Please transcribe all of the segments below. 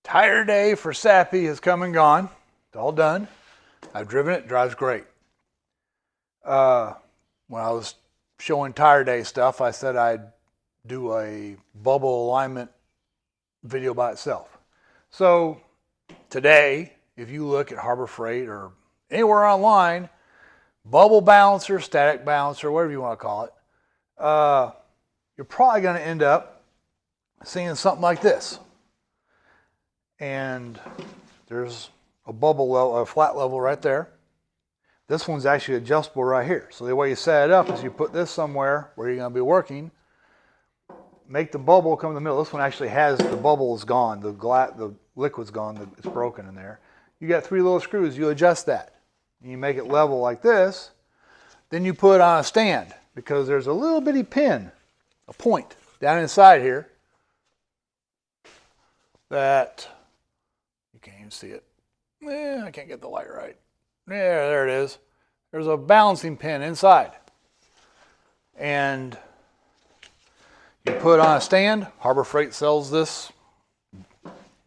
Tire day for Sappy has come and gone. It's all done. I've driven it. Drives great. When I was showing tire day stuff, I said I'd do a bubble alignment video by itself. So today, if you look at Harbor Freight or anywhere online, bubble balancer, static balancer, whatever you want to call it, you're probably going to end up seeing something like this. And there's a bubble level, a flat level right there. This one's actually adjustable right here. So the way you set it up is you put this somewhere where you're going to be working, make the bubble come in the middle. This one actually has the bubble is gone, the liquid's gone, it's broken in there. You got 3 little screws, you adjust that. And you make it level like this. Then you put it on a stand because there's a little bitty pin, a point down inside here that you can't even see it. I can't get the light right. Yeah, there it is. There's a balancing pin inside. And you put it on a stand. Harbor Freight sells this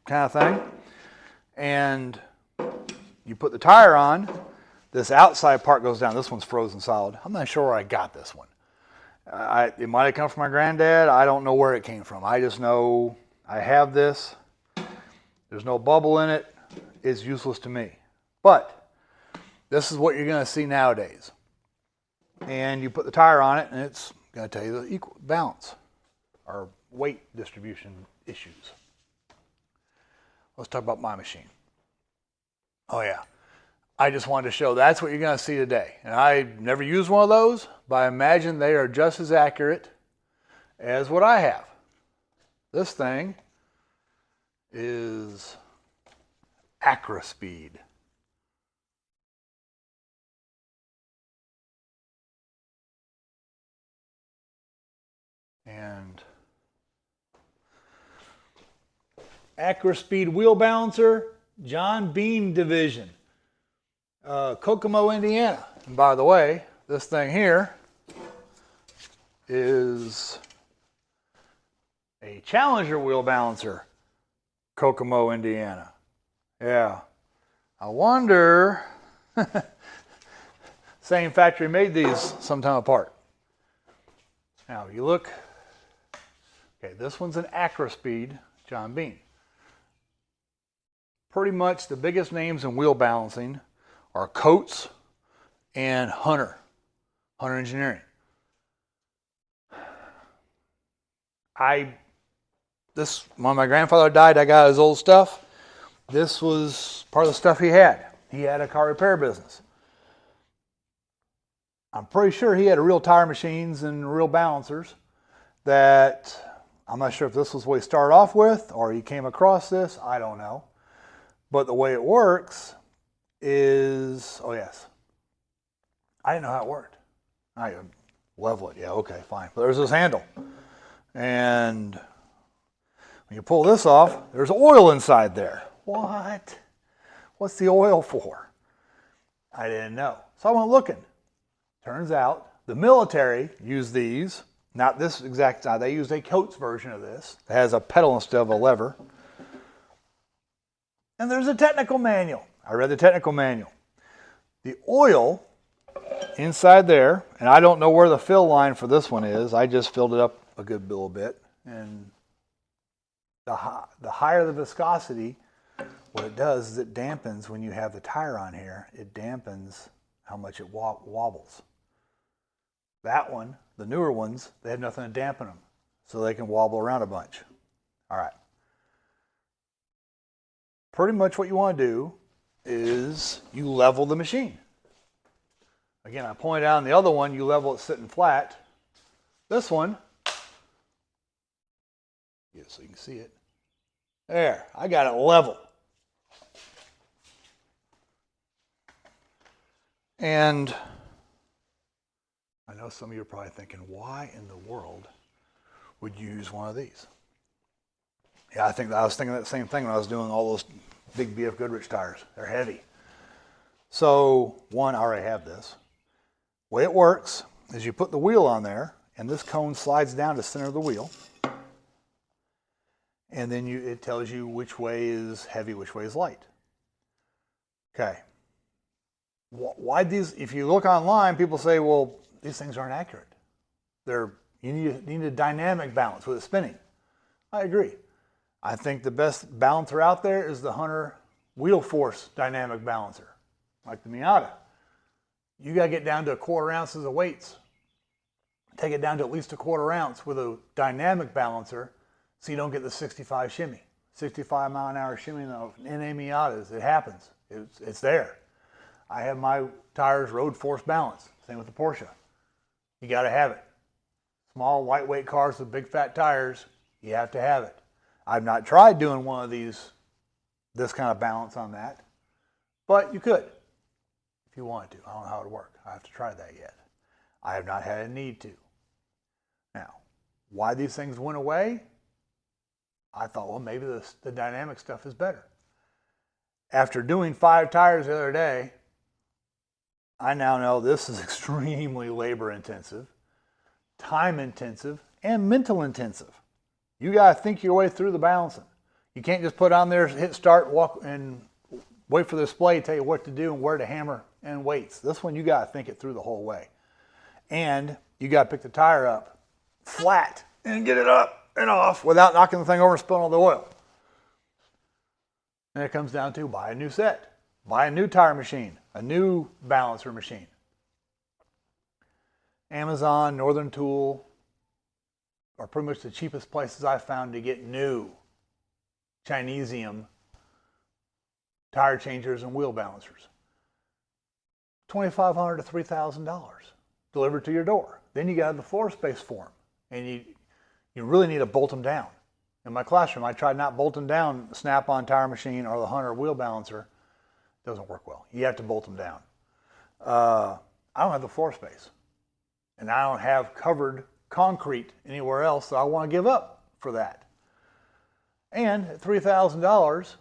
kind of thing. And you put the tire on. This outside part goes down. This one's frozen solid. I'm not sure where I got this one. It might have come from my granddad. I don't know where it came from. I just know I have this. There's no bubble in it. It's useless to me. But this is what you're going to see nowadays. And you put the tire on it, and it's going to tell you the equal balance or weight distribution issues. Let's talk about my machine. Oh, yeah. I just wanted to show that's what you're going to see today. And I never used one of those, but I imagine they are just as accurate as what I have. This thing is Acra-Speed. And Acra-Speed wheel balancer, John Bean division, Kokomo, Indiana. And by the way, this thing here is a Challenger wheel balancer, Kokomo, Indiana. Yeah. I wonder, same factory made these sometime apart. Now, if you look, okay, this one's an Acra-Speed, John Bean. Pretty much the biggest names in wheel balancing are Coates and Hunter Engineering. When my grandfather died, I got his old stuff. This was part of the stuff he had. He had a car repair business. I'm pretty sure he had real tire machines and real balancers that I'm not sure if this was what he started off with or he came across this. I don't know. But the way it works is, oh yes, I didn't know how it worked. I level it. Yeah, okay, fine. But there's this handle. And when you pull this off, there's oil inside there. What? What's the oil for? I didn't know. So I went looking. Turns out the military used these, not this exact size. They used a Coates version of this. It has a pedal instead of a lever. And there's a technical manual. I read the technical manual. The oil inside there, and I don't know where the fill line for this one is. I just filled it up a good little bit. And the higher the viscosity, what it does is it dampens when you have the tire on here. It dampens how much it wobbles. That one, the newer ones, they have nothing to dampen them, so they can wobble around a bunch. All right. Pretty much what you want to do is you level the machine. Again, I pointed out on the other one, you level it sitting flat. This one, yeah, so you can see it. There, I got it level. And I know some of you are probably thinking, why in the world would you use one of these? Yeah, I was thinking that same thing when I was doing all those big BF Goodrich tires. They're heavy. So, one, I already have this. The way it works is you put the wheel on there, and this cone slides down to the center of the wheel. And then it tells you which way is heavy, which way is light. Okay. Why these, if you look online, people say, well, these things aren't accurate. You need a dynamic balance with it spinning. I agree. I think the best balancer out there is the Hunter wheel force dynamic balancer, like the Miata. You got to get down to 1/4 ounces of weights. Take it down to at least 1/4 ounce with a dynamic balancer so you don't get the 65 shimmy. 65 mile an hour shimmy in NA Miatas. It happens. It's there. I have my tires road force balance. Same with the Porsche. You got to have it. Small, lightweight cars with big fat tires, you have to have it. I've not tried doing one of these, this kind of balance on that, but you could if you wanted to. I don't know how it would work. I have to try that yet. I have not had a need to. Now, why these things went away? I thought, well, maybe the dynamic stuff is better. After doing 5 tires the other day, I now know this is extremely labor intensive, time intensive, and mental intensive. You got to think your way through the balancing. You can't just put on there, hit start, walk, and wait for the display to tell you what to do and where to hammer and weights. This one, you got to think it through the whole way. And you got to pick the tire up flat and get it up and off without knocking the thing over and spilling all the oil. And it comes down to buy a new set, buy a new tire machine, a new balancer machine. Amazon, Northern Tool are pretty much the cheapest places I've found to get new Chinesium tire changers and wheel balancers. $2,500 to $3,000 delivered to your door. Then you got the floor space for them, and you really need to bolt them down. In my classroom, I tried not bolting down the Snap-on tire machine or the Hunter wheel balancer. It doesn't work well. You have to bolt them down. I don't have the floor space, and I don't have covered concrete anywhere else, so I want to give up for that. And at $3,000,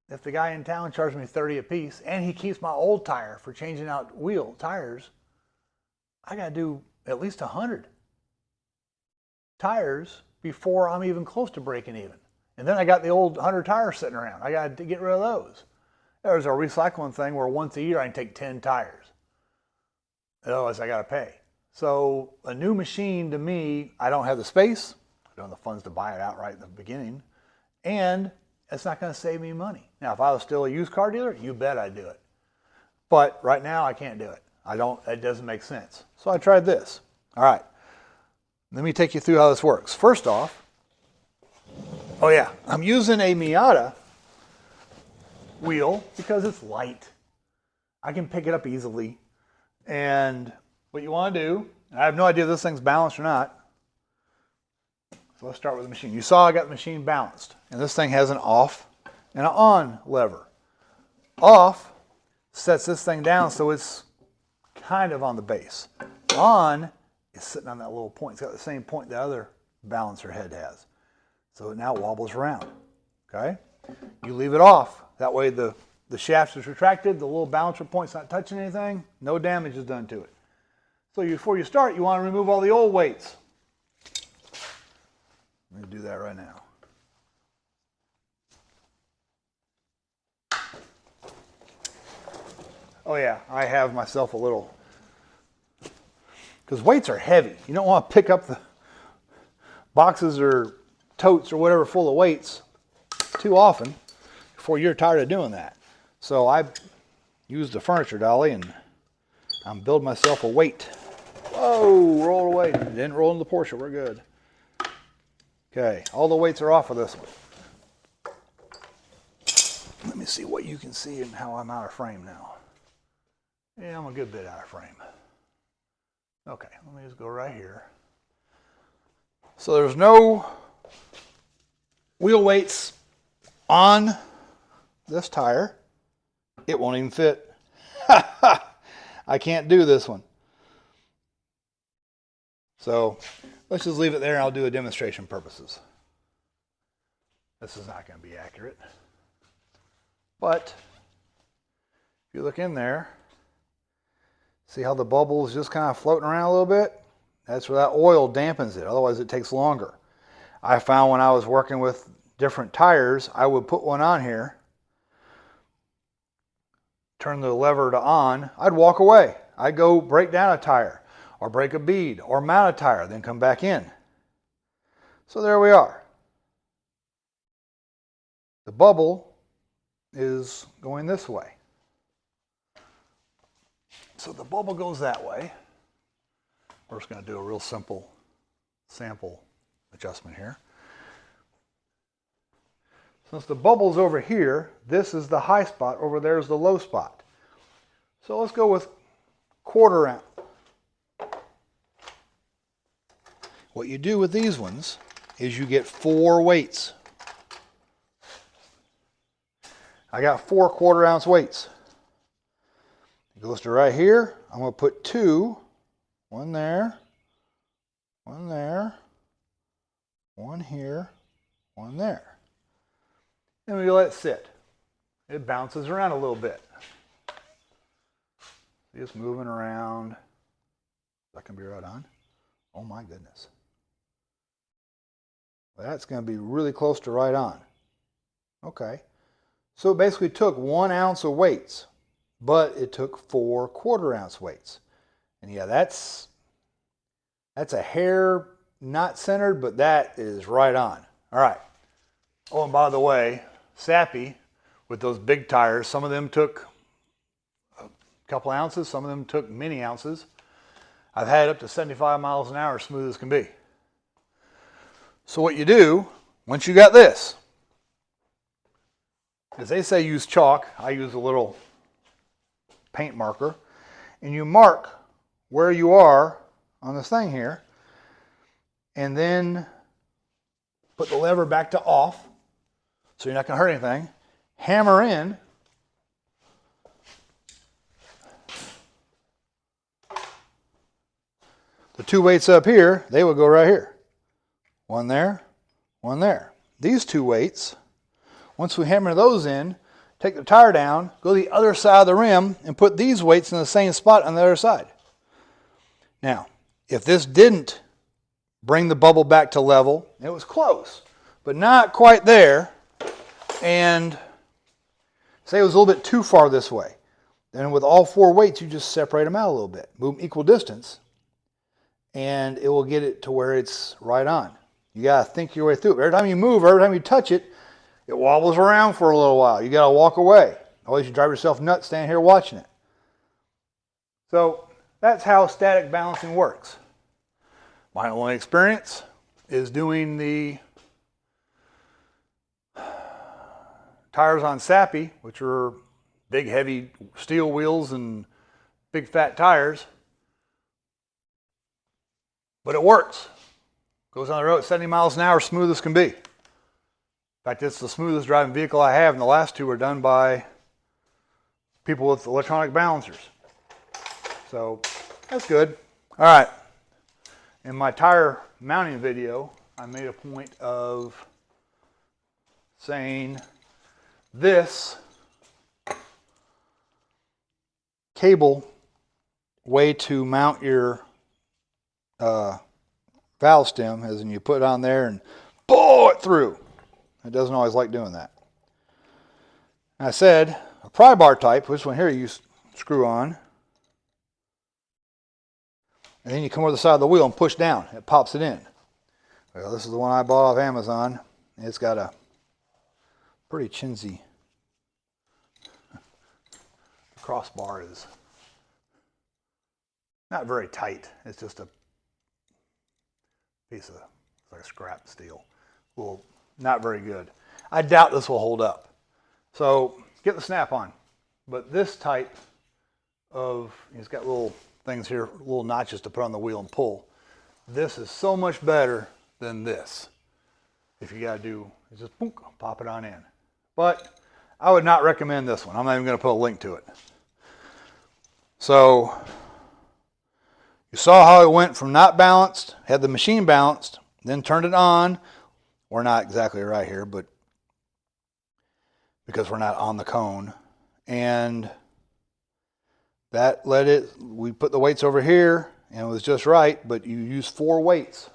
if the guy in town charges me $30 a piece and he keeps my old tire for changing out wheel tires, I got to do at least 100 tires before I'm even close to breaking even. And then I got the old 100 tires sitting around. I got to get rid of those. There's a recycling thing where once a year I can take 10 tires. Otherwise I got to pay. So a new machine to me, I don't have the space, I don't have the funds to buy it outright in the beginning, and it's not going to save me money. Now, if I was still a used car dealer, you bet I'd do it. But right now I can't do it. It doesn't make sense. So I tried this. All right. Let me take you through how this works. First off, oh yeah, I'm using a Miata wheel because it's light. I can pick it up easily. And what you want to do, I have no idea if this thing's balanced or not. So let's start with the machine. You saw I got the machine balanced. And this thing has an off and an on lever. Off sets this thing down so it's kind of on the base. On is sitting on that little point. It's got the same point the other balancer head has. So it now wobbles around. Okay? You leave it off. That way the shaft is retracted, the little balancer point's not touching anything, no damage is done to it. So before you start, you want to remove all the old weights. Let me do that right now. Oh yeah, I have myself a little, because weights are heavy. You don't want to pick up the boxes or totes or whatever full of weights too often before you're tired of doing that. So I used the furniture dolly and I'm building myself a weight. Whoa, roll away. It didn't roll into the Porsche, we're good. Okay, all the weights are off of this one. Let me see what you can see and how I'm out of frame now. Yeah, I'm a good bit out of frame. Okay, let me just go right here. So there's no wheel weights on this tire. It won't even fit. I can't do this one. So let's just leave it there and I'll do a demonstration purposes. This is not going to be accurate. But if you look in there, see how the bubbles just kind of floating around a little bit? That's where that oil dampens it. Otherwise it takes longer. I found when I was working with different tires, I would put one on here, turn the lever to on, I'd walk away. I'd go break down a tire or break a bead or mount a tire, then come back in. So there we are. The bubble is going this way. So the bubble goes that way. We're just going to do a real simple sample adjustment here. Since the bubble's over here, this is the high spot, over there is the low spot. So let's go with 1/4 ounce. What you do with these ones is you get 4 weights. I got 4 1/4 ounce weights. It goes to right here. I'm going to put 2, one there, one there, one here, one there. And we let it sit. It bounces around a little bit. It's moving around. That can be right on. Oh my goodness. That's going to be really close to right on. Okay. So it basically took 1 ounce of weights, but it took 4 1/4 ounce weights. And yeah, that's a hair not centered, but that is right on. All right. Oh, and by the way, Sappy, with those big tires, some of them took a couple ounces, some of them took many ounces. I've had up to 75 miles an hour, smooth as can be. So what you do, once you got this, as they say use chalk, I use a little paint marker, and you mark where you are on this thing here, and then put the lever back to off, so you're not going to hurt anything. Hammer in. The 2 weights up here, they will go right here. One there, one there. These 2 weights, once we hammer those in, take the tire down, go to the other side of the rim, and put these weights in the same spot on the other side. Now, if this didn't bring the bubble back to level, it was close, but not quite there, and say it was a little bit too far this way, then with all 4 weights, you just separate them out a little bit. Move them equal distance, and it will get it to where it's right on. You got to think your way through it. Every time you move, every time you touch it, it wobbles around for a little while. You got to walk away. Otherwise, you drive yourself nuts standing here watching it. So that's how static balancing works. My only experience is doing the tires on Sappy, which are big, heavy steel wheels and big, fat tires. But it works. Goes on the road at 70 miles an hour, smooth as can be. In fact, it's the smoothest driving vehicle I have, and the last 2 were done by people with electronic balancers. So that's good. All right. In my tire mounting video, I made a point of saying this cable way to mount your valve stem is when you put it on there and pull it through. It doesn't always like doing that. I said a pry bar type, which one here you screw on, and then you come over the side of the wheel and push down. It pops it in. Well, this is the one I bought off Amazon. It's got a pretty chintzy crossbar. Is not very tight. It's just a piece of like scrap steel. Well, not very good. I doubt this will hold up. So get the snap on. But this type of, it's got little things here, little notches to put on the wheel and pull. This is so much better than this. If you got to do, it's just boom, pop it on in. But I would not recommend this one. I'm not even going to put a link to it. So you saw how it went from not balanced, had the machine balanced, then turned it on. We're not exactly right here, but because we're not on the cone. And that let it, we put the weights over here and it was just right, but you use 4 weights.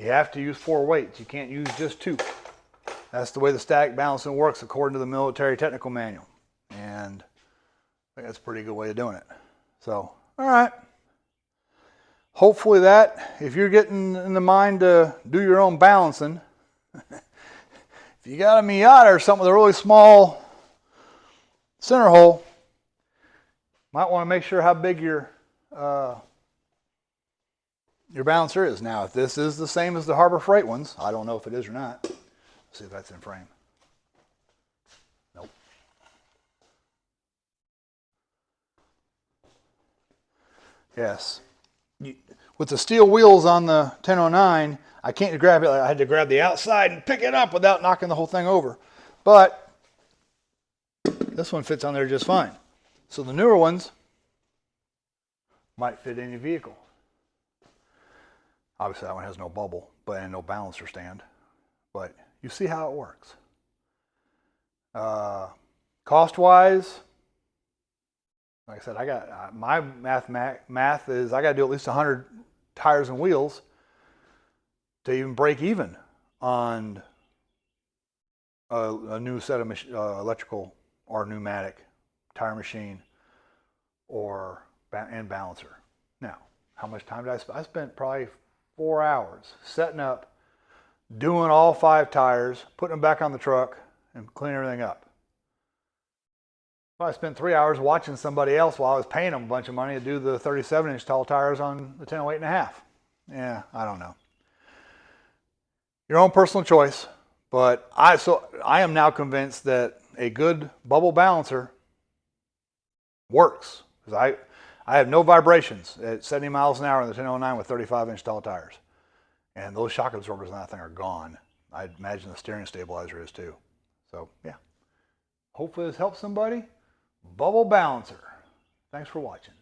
You have to use 4 weights. You can't use just 2. That's the way the static balancing works according to the military technical manual. And I think that's a pretty good way of doing it. So, all right. Hopefully that, if you're getting in the mind to do your own balancing, if you got a Miata or something with a really small center hole, might want to make sure how big your balancer is. Now, if this is the same as the Harbor Freight ones, I don't know if it is or not. Let's see if that's in frame. Nope. Yes. With the steel wheels on the 1009, I can't grab it. I had to grab the outside and pick it up without knocking the whole thing over. But this one fits on there just fine. So the newer ones might fit any vehicle. Obviously that one has no bubble, and no balancer stand. But you see how it works. Cost-wise, like I said, I got my math is I got to do at least 100 tires and wheels to even break even on a new set of electrical or pneumatic tire machine and balancer. Now, how much time did I spend? I spent probably 4 hours setting up, doing all 5 tires, putting them back on the truck, and cleaning everything up. Well, I spent 3 hours watching somebody else while I was paying them a bunch of money to do the 37-inch tall tires on the 1008.5. Yeah, I don't know. Your own personal choice, but I am now convinced that a good bubble balancer works, because I have no vibrations at 70 miles an hour in the 1009 with 35-inch tall tires, and those shock absorbers on that thing are gone. I imagine the steering stabilizer is too. So yeah, hopefully this helps somebody. Bubble balancer. Thanks for watching.